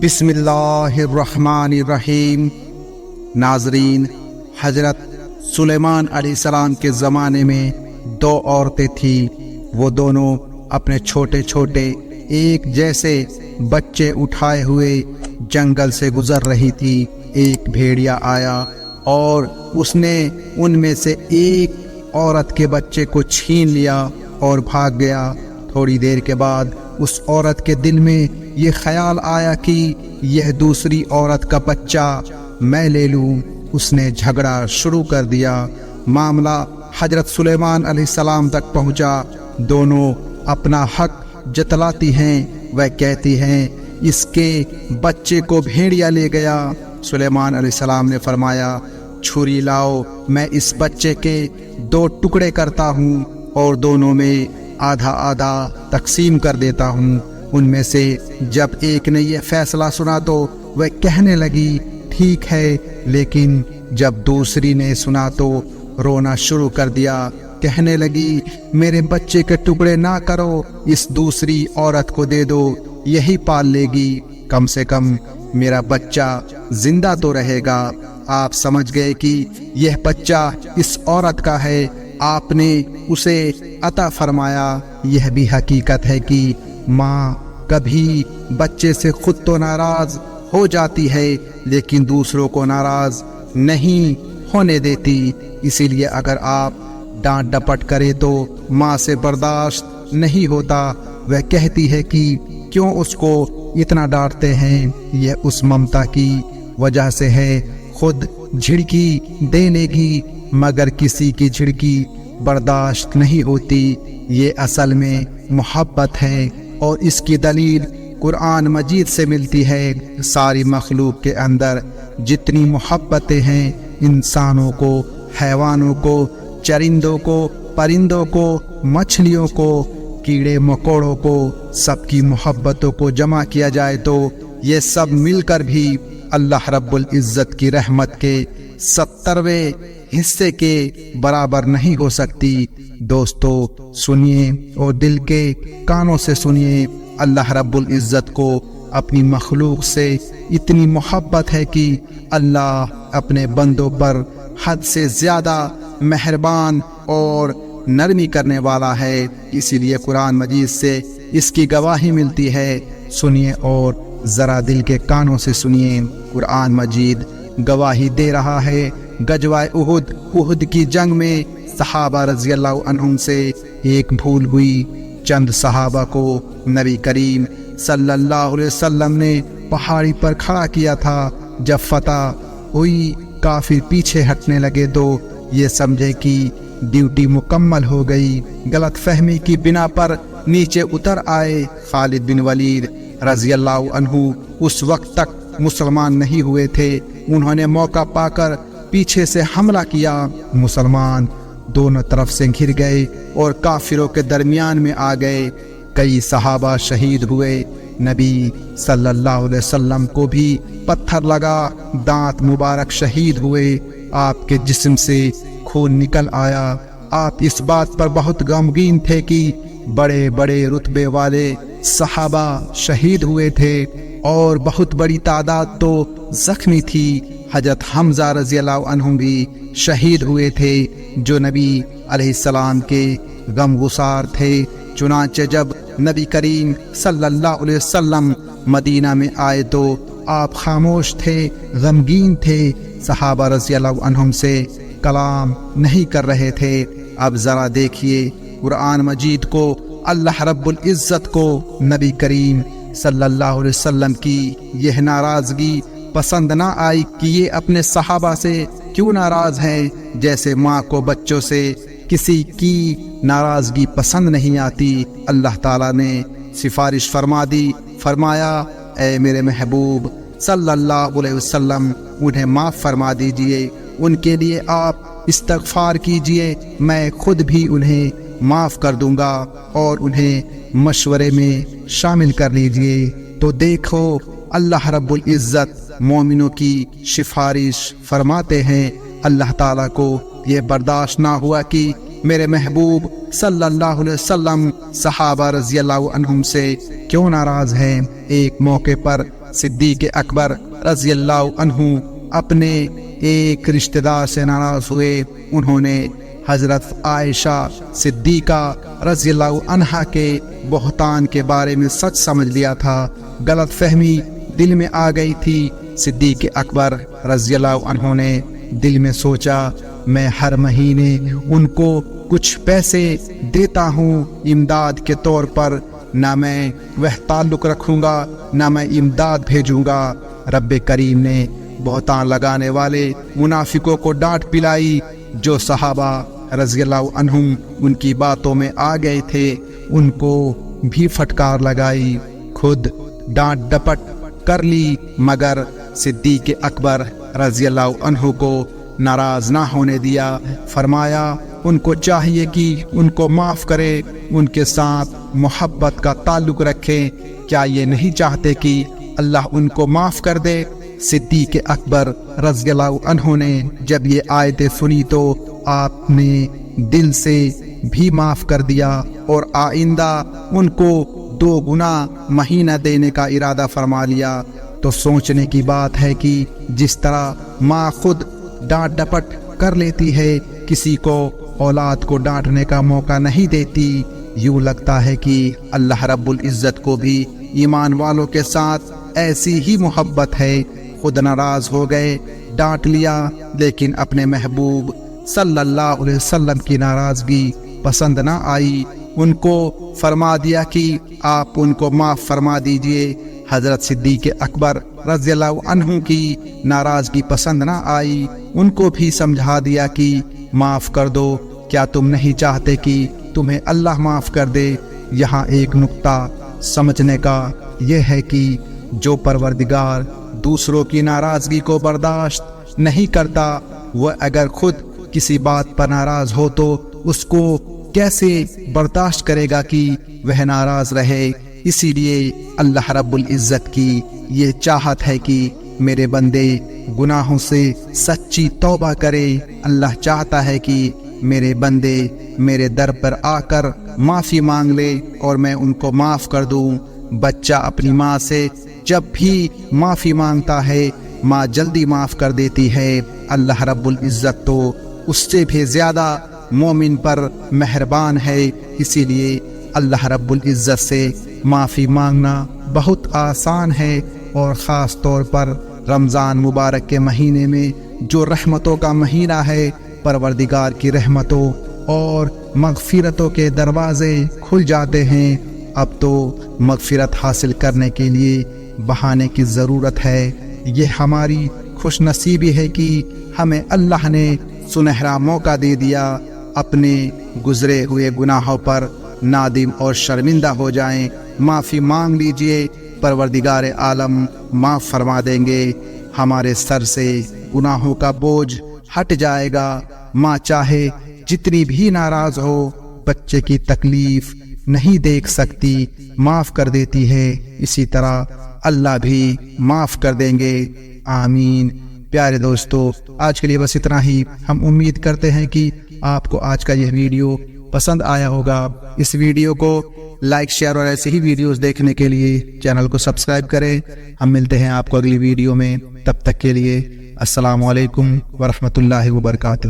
بسم اللہ الرحمن الرحیم۔ ناظرین، حضرت سلیمان علیہ السلام کے زمانے میں دو عورتیں تھیں۔ وہ دونوں اپنے چھوٹے چھوٹے ایک جیسے بچے اٹھائے ہوئے جنگل سے گزر رہی تھی۔ ایک بھیڑیا آیا اور اس نے ان میں سے ایک عورت کے بچے کو چھین لیا اور بھاگ گیا۔ تھوڑی دیر کے بعد اس عورت کے دل میں یہ خیال آیا کہ یہ دوسری عورت کا بچہ میں لے لوں۔ اس نے جھگڑا شروع کر دیا۔ معاملہ حضرت سلیمان علیہ السلام تک پہنچا۔ دونوں اپنا حق جتلاتی ہیں۔ وہ کہتی ہیں اس کے بچے کو بھیڑیا لے گیا۔ سلیمان علیہ السلام نے فرمایا، چھری لاؤ، میں اس بچے کے 2 ٹکڑے کرتا ہوں اور دونوں میں آدھا آدھا تقسیم کر دیتا ہوں۔ ان میں سے جب ایک نے یہ فیصلہ سنا تو وہ کہنے لگی ٹھیک ہے، لیکن جب دوسری نے سنا تو رونا شروع کر دیا۔ کہنے لگی میرے بچے کے ٹکڑے نہ کرو، اس دوسری عورت کو دے دو، یہی پال لے گی، کم سے کم میرا بچہ زندہ تو رہے گا۔ آپ سمجھ گئے کہ یہ بچہ اس عورت کا ہے، آپ نے اسے عطا فرمایا۔ یہ بھی حقیقت ہے کہ ماں کبھی بچے سے خود تو ناراض ہو جاتی ہے لیکن دوسروں کو ناراض نہیں ہونے دیتی۔ اسی لیے اگر آپ ڈانٹ ڈپٹ کرے تو ماں سے برداشت نہیں ہوتا۔ وہ کہتی ہے کہ کیوں اس کو اتنا ڈانٹتے ہیں؟ یہ اس ممتا کی وجہ سے ہے۔ خود جھڑکی دینے گی مگر کسی کی جھڑکی برداشت نہیں ہوتی۔ یہ اصل میں محبت ہے اور اس کی دلیل قرآن مجید سے ملتی ہے۔ ساری مخلوق کے اندر جتنی محبتیں ہیں، انسانوں کو، حیوانوں کو، چرندوں کو، پرندوں کو، مچھلیوں کو، کیڑے مکوڑوں کو، سب کی محبتوں کو جمع کیا جائے تو یہ سب مل کر بھی اللہ رب العزت کی رحمت کے 70ویں حصے کے برابر نہیں ہو سکتی۔ دوستو سنیے اور دل کے کانوں سے سنیے، اللہ رب العزت کو اپنی مخلوق سے اتنی محبت ہے کہ اللہ اپنے بندوں پر حد سے زیادہ مہربان اور نرمی کرنے والا ہے۔ اسی لیے قرآن مجید سے اس کی گواہی ملتی ہے۔ سنیے اور ذرا دل کے کانوں سے سنیے۔ قرآن مجید گواہی دے رہا ہے غزوہ احد کی جنگ میں صحابہ رضی اللہ عنہم سے ایک بھول ہوئی۔ چند صحابہ کو نبی کریم صلی اللہ علیہ وسلم نے پہاڑی پر کھڑا کیا تھا۔ جب فتح ہوئی کافر پیچھے ہٹنے لگے تو یہ سمجھے کہ ڈیوٹی مکمل ہو گئی۔ غلط فہمی کی بنا پر نیچے اتر آئے۔ خالد بن ولید رضی اللہ عنہ اس وقت تک مسلمان نہیں ہوئے تھے۔ انہوں نے موقع پا کر پیچھے سے حملہ کیا۔ مسلمان دونوں طرف سے گھر گئے اور کافروں کے درمیان میں آ گئے۔ کئی صحابہ شہید ہوئے۔ نبی صلی اللہ علیہ وسلم کو بھی پتھر لگا، دانت مبارک شہید ہوئے، آپ کے جسم سے خون نکل آیا۔ آپ اس بات پر بہت غمگین تھے کہ بڑے بڑے رتبے والے صحابہ شہید ہوئے تھے اور بہت بڑی تعداد تو زخمی تھی۔ حضرت حمزہ رضی اللہ عنہ بھی شہید ہوئے تھے جو نبی علیہ السلام کے غم گسار تھے۔ چنانچہ جب نبی کریم صلی اللہ علیہ وسلم مدینہ میں آئے تو آپ خاموش تھے، غمگین تھے، صحابہ رضی اللہ عنہم سے کلام نہیں کر رہے تھے۔ اب ذرا دیکھیے قرآن مجید کو، اللہ رب العزت کو نبی کریم صلی اللہ علیہ وسلم کی یہ ناراضگی پسند نہ آئی کہ یہ اپنے صحابہ سے کیوں ناراض ہیں۔ جیسے ماں کو بچوں سے کسی کی ناراضگی پسند نہیں آتی۔ اللہ تعالیٰ نے سفارش فرما دی، فرمایا اے میرے محبوب صلی اللہ علیہ وسلم انہیں معاف فرما دیجئے، ان کے لیے آپ استغفار کیجئے، میں خود بھی انہیں معاف کر دوں گا اور انہیں مشورے میں شامل کر لیجئے۔ تو دیکھو اللہ رب العزت مومنوں کی سفارش فرماتے ہیں۔ اللہ تعالیٰ کو یہ برداشت نہ ہوا کہ میرے محبوب صلی اللہ علیہ وسلم صحابہ رضی اللہ عنہم سے کیوں ناراض ہیں۔ ایک موقع پر صدیق اکبر رضی اللہ عنہ اپنے ایک رشتہ دار سے ناراض ہوئے۔ انہوں نے حضرت عائشہ صدیقہ رضی اللہ عنہا کے بہتان کے بارے میں سچ سمجھ لیا تھا، غلط فہمی دل میں آ گئی تھی۔ صدیق اکبر رضی اللہ عنہ نے دل میں سوچا، میں ہر مہینے ان کو کچھ پیسے دیتا ہوں امداد کے طور پر، نہ میں وہ تعلق رکھوں گا نہ میں امداد بھیجوں گا۔ رب کریم نے بہتان لگانے والے منافقوں کو ڈانٹ پلائی۔ جو صحابہ رضی اللہ عنہم ان کی باتوں میں آ گئے تھے ان کو بھی پھٹکار لگائی، خود ڈانٹ ڈپٹ کر لی، مگر صدیق اکبر رضی اللہ عنہ کو ناراض نہ ہونے دیا۔ فرمایا ان کو چاہیے کہ ان کو معاف کرے، ان کے ساتھ محبت کا تعلق رکھے۔ کیا یہ نہیں چاہتے کہ اللہ ان کو معاف کر دے؟ صدیق اکبر رضی اللہ عنہ نے جب یہ آیتیں سنی تو آپ نے دل سے بھی معاف کر دیا اور آئندہ ان کو 2 گنا مہینہ دینے کا ارادہ فرما لیا۔ تو سوچنے کی بات ہے کہ جس طرح ماں خود ڈانٹ ڈپٹ کر لیتی ہے، کسی کو اولاد کو ڈانٹنے کا موقع نہیں دیتی، یوں لگتا ہے کہ اللہ رب العزت کو بھی ایمان والوں کے ساتھ ایسی ہی محبت ہے۔ خود ناراض ہو گئے، ڈانٹ لیا، لیکن اپنے محبوب صلی اللہ علیہ وسلم کی ناراضگی پسند نہ آئی۔ ان کو فرما دیا کہ آپ ان کو معاف فرما دیجئے۔ حضرت صدیق اکبر رضی اللہ عنہ کی ناراضگی پسند نہ آئی، ان کو بھی سمجھا دیا کہ معاف کر دو، کیا تم نہیں چاہتے کہ تمہیں اللہ معاف کر دے؟ یہاں ایک نقطہ سمجھنے کا یہ ہے کہ جو پروردگار دوسروں کی ناراضگی کو برداشت نہیں کرتا، وہ اگر خود کسی بات پر ناراض ہو تو اس کو کیسے برداشت کرے گا کہ وہ ناراض رہے؟ اسی لیے اللہ رب العزت کی یہ چاہت ہے کہ میرے بندے گناہوں سے سچی توبہ کرے۔ اللہ چاہتا ہے کہ میرے بندے میرے در پر آ کر معافی مانگ لے اور میں ان کو معاف کر دوں۔ بچہ اپنی ماں سے جب بھی معافی مانگتا ہے، ماں جلدی معاف کر دیتی ہے۔ اللہ رب العزت تو اس سے بھی زیادہ مومن پر مہربان ہے، اسی لیے اللہ رب العزت سے معافی مانگنا بہت آسان ہے، اور خاص طور پر رمضان مبارک کے مہینے میں جو رحمتوں کا مہینہ ہے، پروردگار کی رحمتوں اور مغفرتوں کے دروازے کھل جاتے ہیں۔ اب تو مغفرت حاصل کرنے کے لیے بہانے کی ضرورت ہے۔ یہ ہماری خوش نصیبی ہے کہ ہمیں اللہ نے سنہرا موقع دے دیا۔ اپنے گزرے ہوئے گناہوں پر نادم اور شرمندہ ہو جائیں، معافی مانگ لیجئے، پروردگار عالم معاف فرما دیں گے۔ ہمارے سر سے گناہوں کا بوجھ ہٹ جائے گا۔ ماں چاہے جتنی بھی ناراض ہو، بچے کی تکلیف نہیں دیکھ سکتی، معاف کر دیتی ہے، اسی طرح اللہ بھی معاف کر دیں گے۔ آمین۔ پیارے دوستو، آج کے لیے بس اتنا ہی۔ ہم امید کرتے ہیں کہ آپ کو آج کا یہ ویڈیو پسند آیا ہوگا۔ اس ویڈیو کو لائک، شیئر اور ایسے ہی ویڈیوز دیکھنے کے لیے چینل کو سبسکرائب کریں۔ ہم ملتے ہیں آپ کو اگلی ویڈیو میں، تب تک کے لیے السلام علیکم ورحمۃ اللہ وبرکاتہ۔